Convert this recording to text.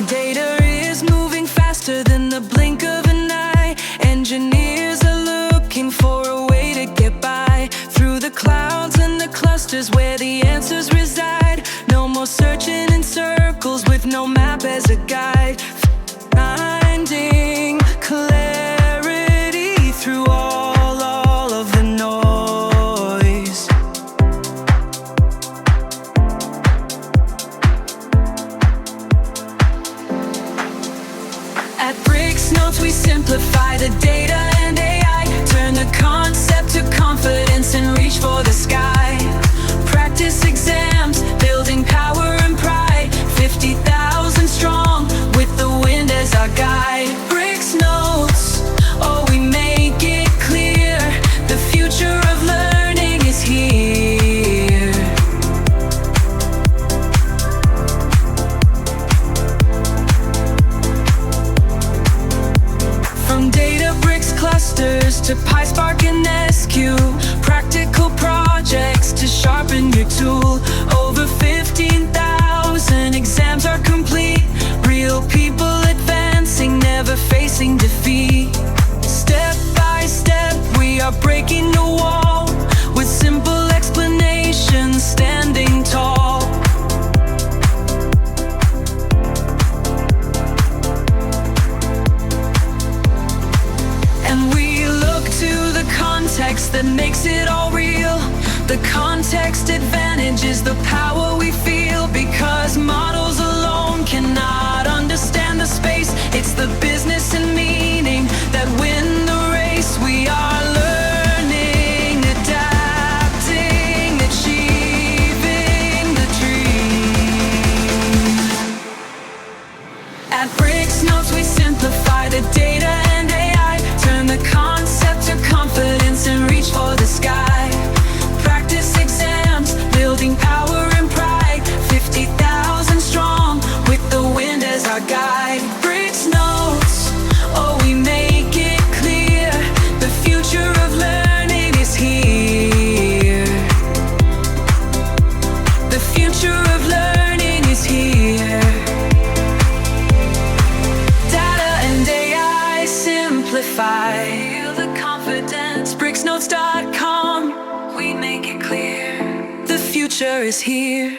Data is moving faster than the blink of an eye. Engineers are looking for a way to get by through the clouds and the clusters where the answers reside. No more searching in circles with no map as a guide. Finding clarity through all of the noise. At BricksNotes we simplify the data and AI. Turn the concept to confidence and reach for the sky. Practice exams, building power and pride. 50,000 strong with the wind as our guide. BricksNotes, oh we make it clear. The future of learning is here. From Databricks clusters to PySpark and SQ, practical projects to sharpen your tool. Over 15,000 exams are complete. Real people advancing, never facing defeat. Step by step we are breaking the wall, with simple explanations standing tall. And we look to the context that makes it all real. The context advantage is the power we feel, because models alone cannot understand the space. It's the business and meaning that win the race. We are learning, adapting, achieving the dream. At BricksNotes we simplify the data and AI. Turn the concept to confidence and reach for the sky. Practice exams, building power and pride. 50,000 strong with the wind as our guide. BricksNotes, oh we make it clear. The future of learning is here. The future of learning is here. Data and AI simplify. Feel the confidence. BricksNotes.com, we make it clear. The future is here.